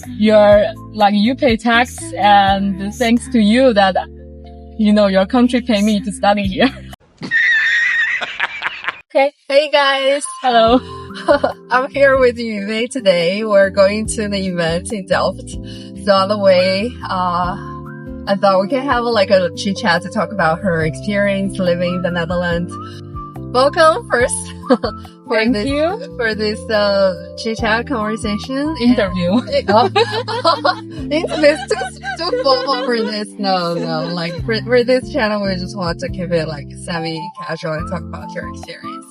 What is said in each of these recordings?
you pay tax, and thanks to you that, your country pay me to study here. Okay. Hey guys! Hello. I'm here with Yuwei today. We're going to the event in Delft. So on the way, I thought we can have a chit chat to talk about her experience living in the Netherlands. Welcome first for this chit chat conversation Interview. Interview too formal for this. No. For this channel, we just want to keep it semi-casual and talk about your experience.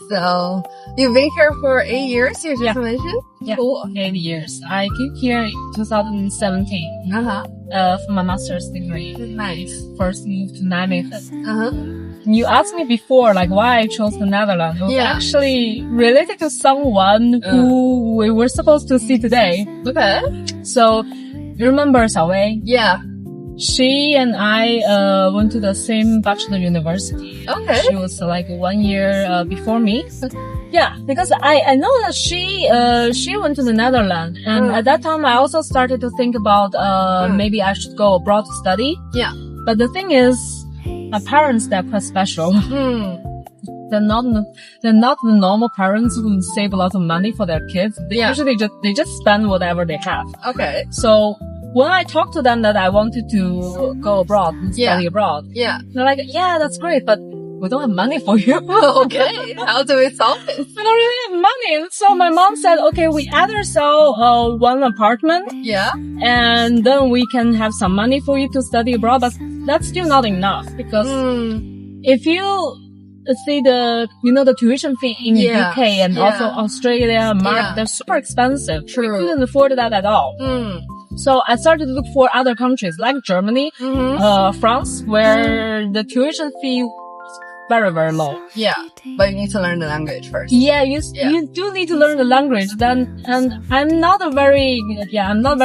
So you've been here for 8 years. You just mentioned. Yeah, cool. 8 years. I came here in 2017 for my master's degree. Nice. First moved to Nijmegen. You asked me before, why I chose the Netherlands. It was actually related to someone who we were supposed to see today. Okay. So, you remember Yuwei? Yeah. She and I went to the same bachelor university. Okay. She was 1 year before me. Yeah, because I know that she went to the Netherlands, and at that time I also started to think about maybe I should go abroad to study. Yeah. But the thing is, my parents, they're quite special. They're not the normal parents who save a lot of money for their kids. They usually just spend whatever they have. Okay. So when I talked to them that I wanted to go abroad and study abroad, they're like, yeah, that's great, but we don't have money for you. Okay. How do we solve this? We don't really have money. So my mom said, okay, we either sell one apartment. Yeah. And then we can have some money for you to study abroad, but that's still not enough because if you see the tuition fee in the UK and also Australia, they're super expensive. True. We couldn't afford that at all. So I started to look for other countries like Germany, France, where the tuition fee was very, very low. Yeah, but you need to learn the language first. Yeah, you do need to learn the language then, and I'm not very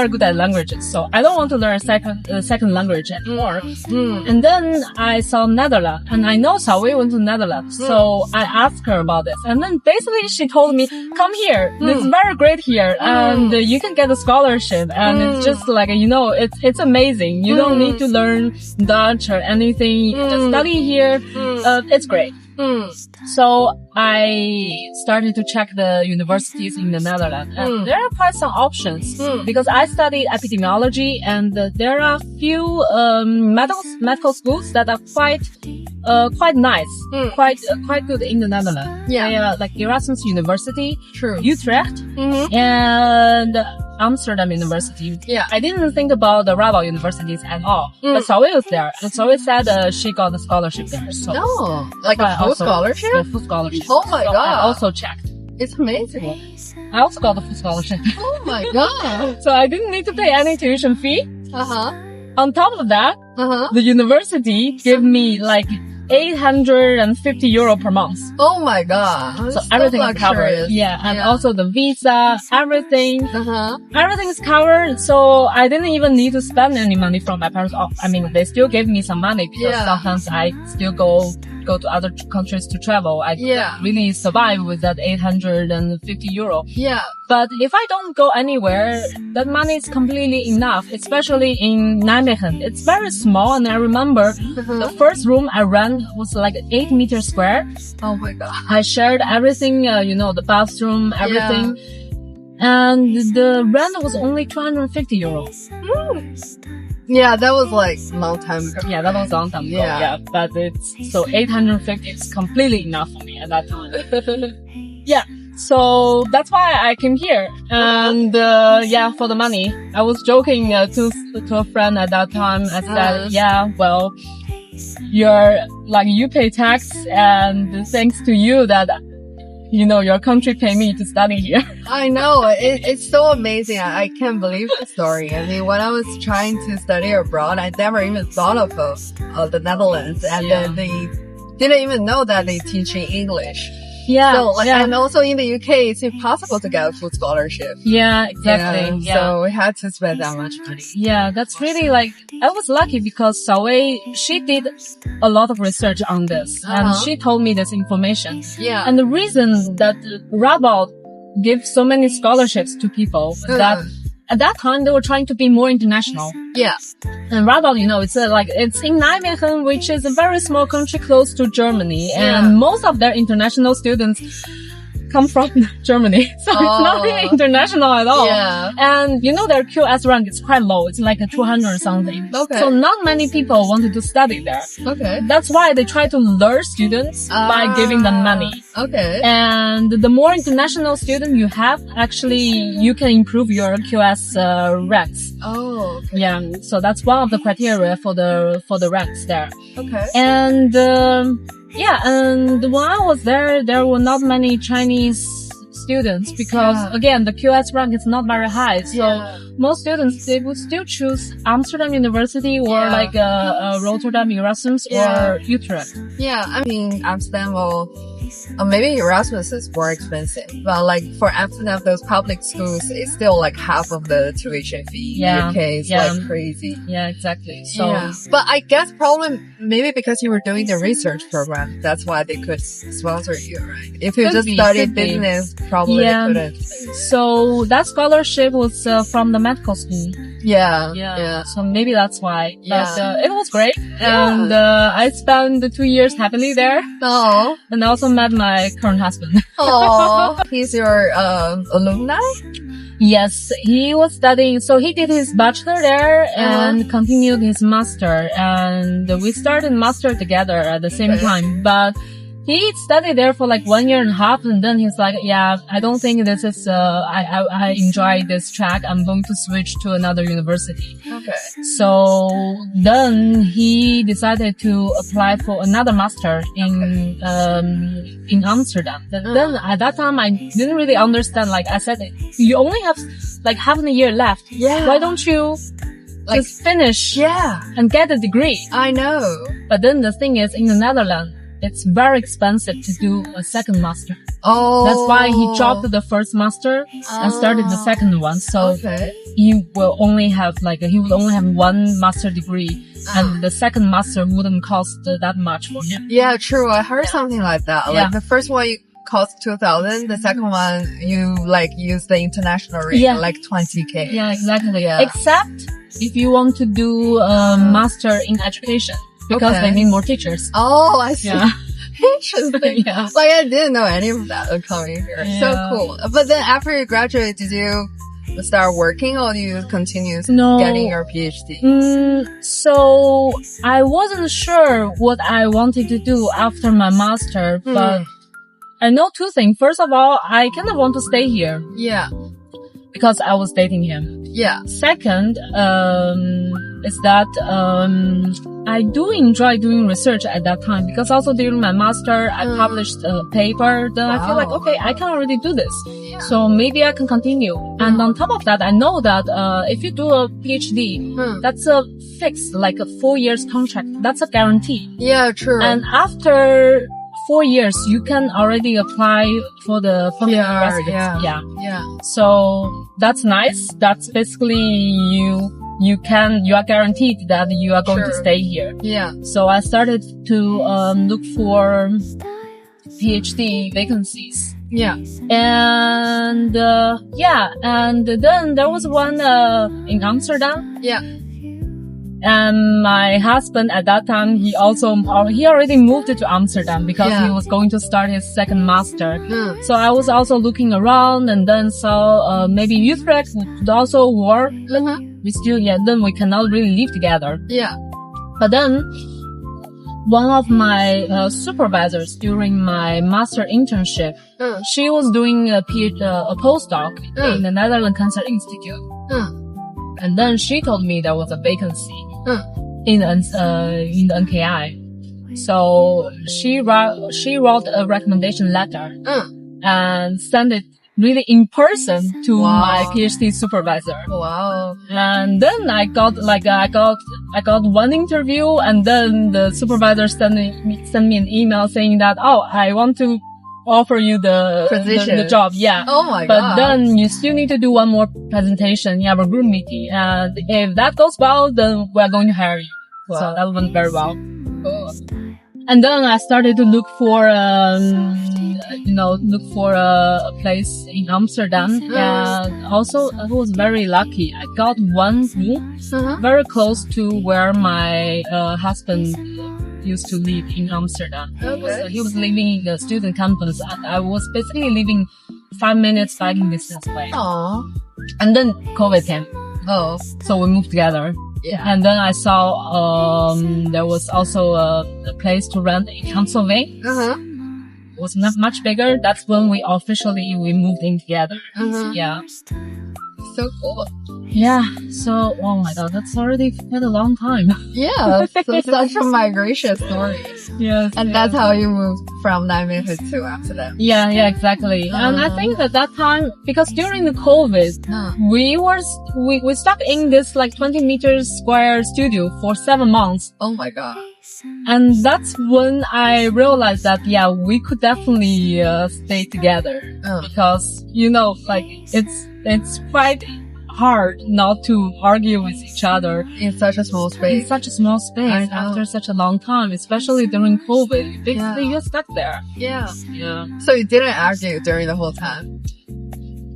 good at languages, so I don't want to learn a second language anymore. And then I saw Netherlands, and I know Yuwei went to Netherlands, so I asked her about this, and then basically she told me, come here, it's very great here, and you can get a scholarship, and it's just it's amazing. You don't need to learn Dutch or anything, you just study here, it's great. So I started to check the universities in the Netherlands, and there are quite some options because I studied epidemiology, and there are a few medical schools that are quite nice, quite good in the Netherlands. Yeah, like Erasmus University, Utrecht, and Amsterdam University. Yeah, I didn't think about the rival universities at all. But Yuwei was there, and Yuwei said she got a scholarship there. So, a full scholarship? Yeah, full scholarship. Oh my god! I also checked. It's amazing. I also got a full scholarship. Oh my god! So I didn't need to pay any tuition fee. On top of that, the university gave me 850 euro per month. Oh my god. So everything is covered. Yeah, and also the visa, everything. Everything is covered, so I didn't even need to spend any money from my parents. I mean, they still gave me some money because sometimes I still go to other countries to travel. I really survive with that 850 euro. Yeah. But if I don't go anywhere, that money is completely enough, especially in Nijmegen. It's very small, and I remember the first room I rent was 8 meters square. Oh my god. I shared everything, the bathroom, everything. And the rent was only 250 euros. Yeah, that was long time ago. Yeah, that was a long time ago. Yeah, but 850 is completely enough for me at that time. Yeah. So that's why I came here. And, for the money. I was joking, to a friend at that time. I said, well, you pay tax, and thanks to you that, your country pay me to study here. I know. It's so amazing. I can't believe the story. I mean, when I was trying to study abroad, I never even thought of the Netherlands, and they didn't even know that they teach in English. Yeah. So, and also in the UK, it's impossible to get a full scholarship. Yeah, exactly. So we had to spend that much money. Yeah, that's really I was lucky because Yuwei, she did a lot of research on this, and she told me this information. Yeah. And the reason that Rabot gives so many scholarships to people that at that time they were trying to be more international. Yeah. And Radboud, it's in Nijmegen, which is a very small country close to Germany, and most of their international students come from Germany. So it's not really international at all. Yeah. And their QS rank is quite low. It's like a 200 something. Okay. So not many people wanted to study there. Okay. That's why they try to lure students by giving them money. Okay. And the more international student you have, actually, you can improve your QS ranks. Oh. Okay. Yeah. So that's one of the criteria for the ranks there. Okay. And and when I was there were not many Chinese students because, again, the QS rank is not very high. So most students, they would still choose Amsterdam University or Rotterdam Erasmus or Utrecht. Yeah, I mean, Amsterdam or maybe Erasmus is more expensive. But like for Amsterdam, those public schools, it's still like half of the tuition fee. Yeah. UK is like crazy. Yeah, exactly. So, but I guess probably maybe because you were doing the research program, that's why they could sponsor you, right? If you just studied business, probably they couldn't. So that scholarship was from the medical school. Yeah. So maybe that's why. Yeah. But it was great. And I spent the 2 years happily there. Oh. And I also met my current husband. Oh, he's your alumni? Yes, he was studying. So he did his bachelor there and continued his master. And we started master together at the same time. But he studied there for like 1.5 years, and then he's like, I don't think this is, I enjoy this track. I'm going to switch to another university. Okay. So then he decided to apply for another master in Amsterdam. Then at that time, I didn't really understand. Like I said, you only have like half a year left. Yeah. Why don't you just finish and get a degree? I know. But then the thing is, in the Netherlands, it's very expensive to do a second master. Oh. That's why he dropped the first master and started the second one. So he will only have one master degree, and the second master wouldn't cost that much for him. Yeah, true. I heard something like that. Like the first one cost 2,000. The second one you like use the international rate, like 20K. Yeah, exactly. Yeah. Except if you want to do a master in education. Because they need more teachers. Oh, I see. Yeah. Interesting. Like I didn't know any of that coming here. Yeah. So cool. But then after you graduate, did you start working or do you continue getting your PhD? So I wasn't sure what I wanted to do after my master, but I know two things. First of all, I kind of want to stay here. Yeah. Because I was dating him. Yeah. Second, is that, I do enjoy doing research at that time because also during my master, I published a paper. Then I feel like, okay, I can already do this. Yeah. So maybe I can continue. And on top of that, I know that, if you do a PhD, that's a fixed, like a 4 years contract. That's a guarantee. Yeah, true. And after 4 years, you can already apply for the residence. Yeah. So that's nice. That's basically you are guaranteed that you are going to stay here. Yeah. So I started to look for PhD vacancies. Yeah. And and then there was one in Amsterdam. Yeah. And my husband at that time, he already moved to Amsterdam because he was going to start his second master. So I was also looking around and then saw, maybe Utrecht would also work. Then we cannot really live together. Yeah. But then one of my supervisors during my master internship, she was doing a postdoc in the Netherlands Cancer Institute. And then she told me there was a vacancy in the NKI. So she wrote a recommendation letter and sent it really in person to my PhD supervisor. Wow. And then I got one interview, and then the supervisor sent me an email saying that, I want to offer you the job. Yeah. Oh my god. But then you still need to do one more presentation. You have a group meeting. And if that goes well, then we're going to hire you. Wow. So that went very well. Cool. And then I started to look for look for a place in Amsterdam. And also, I was very lucky. I got one room very close to where my husband used to live in Amsterdam. Okay. He was living in the student campus. I was basically living 5 minutes biking distance away. Aww. And then COVID came. Oh. So we moved together. Yeah. And then I saw there was also a place to rent in Amsterdam. It was not much bigger. That's when we moved in together. Yeah. So cool. Yeah. So, oh my god, that's already quite a long time. Yeah. So such a migration story. Yes. And that's how you moved from Nijmegen to Amsterdam. Yeah, exactly. And I think at that time, because during the COVID, we stuck in this like 20 meters square studio for 7 months. Oh my god. And that's when I realized that, yeah, we could definitely stay together. Because, like, it's quite hard not to argue with each other In such a small space. After such a long time, especially during COVID. Basically, you're stuck there. Yeah. Yeah. So you didn't argue during the whole time?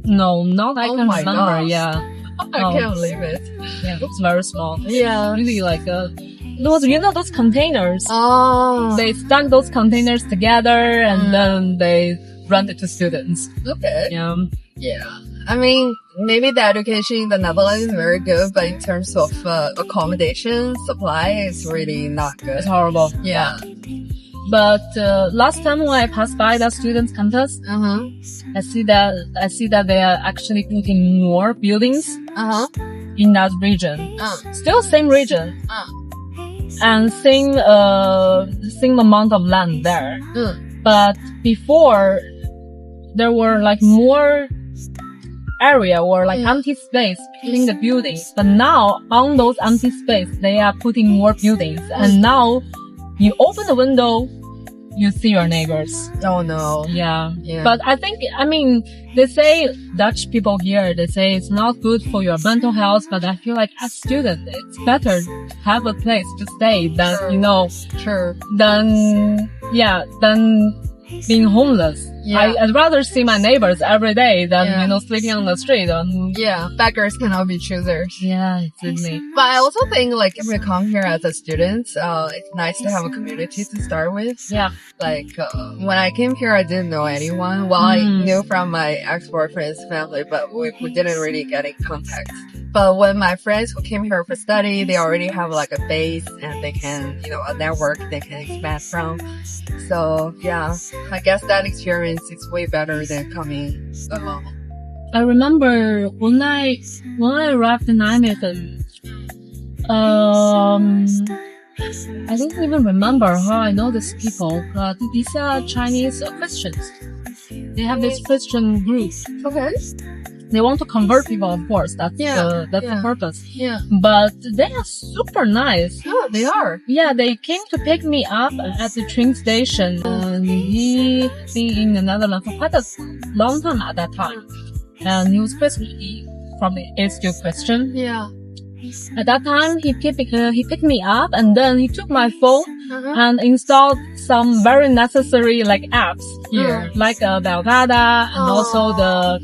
No, not I can my remember. gosh. Yeah. I can't believe it. Yeah, it's very small. Yeah. Really like those containers. Oh. They stuck those containers together and then they rent it to students. Okay. Yeah. Yeah. I mean, maybe the education in the Netherlands is very good, but in terms of accommodation, supply, it's really not good. It's horrible. Yeah. But last time when I passed by the students' campus, I see that they are actually building more buildings in that region. Still same region. And same amount of land there. But before, there were like more area or like empty space between the buildings. But now, on those empty space, they are putting more buildings. And now, you open the window, you see your neighbors. Oh no. Yeah. But they say Dutch people here, they say it's not good for your mental health, but I feel like as students, it's better to have a place to stay than, than being homeless. Yeah. I'd rather see my neighbors every day than, sleeping on the street. Yeah, beggars cannot be choosers. Yeah, exactly. But I also think, like, if we come here as a student, it's nice to have a community to start with. Yeah. Like, when I came here, I didn't know anyone. Well, I knew from my ex-boyfriend's family, but we didn't really get in contact. But when my friends who came here for study, they already have like a base and they can, a network they can expand from. So yeah, I guess that experience is way better than coming alone. I remember when I arrived in Nijmegen, I don't even remember how I know these people, but these are Chinese Christians. They have this Christian group. Okay. They want to convert people, of course. That's the purpose. Yeah. But they are super nice. Oh, they are. Yeah, they came to pick me up at the train station. And he been in the Netherlands for quite a long time at that time. And he was Christian. He probably is still Christian. Yeah. At that time, he picked me up and then he took my phone and installed some very necessary like apps here, like Belgada and also the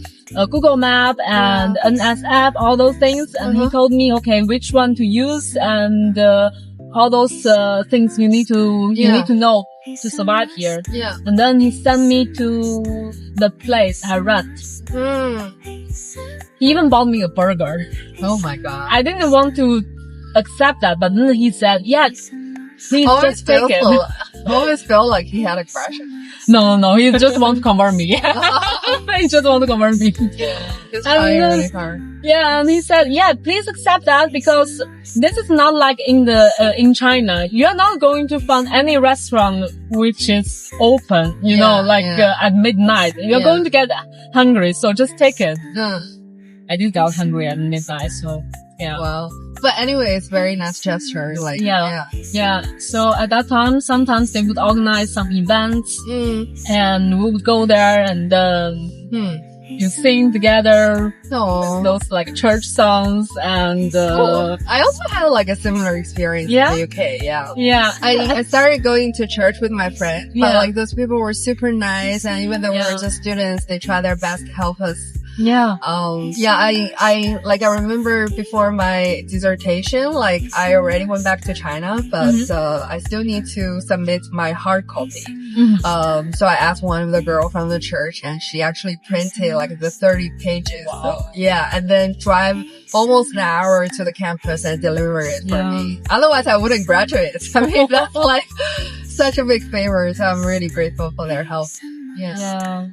Google Map and NS app, all those things. And he told me, okay, which one to use and all those things you need to know to survive here. Yeah. And then he sent me to the place I rent. He even bought me a burger. Oh my god. I didn't want to accept that, but then he said, yes, please just take it. I always felt like he had aggression. No, he just want to convert me. He just want to convert me. It's trying really hard. Yeah, and he said, yeah, please accept that because this is not like in China. You're not going to find any restaurant which is open, at midnight. You're going to get hungry, so just take it. I did get hungry at midnight, so yeah. Well, but anyway, it's very nice gesture. Like, yeah. So at that time, sometimes they would organize some events, and we would go there and you sing together No. those like church songs and Cool. I also had like a similar experience Yeah? in the UK. Yeah. yeah. I started going to church with my friend, but Yeah. like those people were super nice, and even though we Yeah. were just students, they tried their best to help us. Yeah. I remember before my dissertation, like I already went back to China, but I still need to submit my hard copy. So I asked one of the girl from the church, and she actually printed like the 30 pages. Wow. So, yeah, and then drive almost an hour to the campus and deliver it for Yeah. me. Otherwise, I wouldn't graduate. I mean, that's like such a big favor. So I'm really grateful for their help. Yeah. Yeah.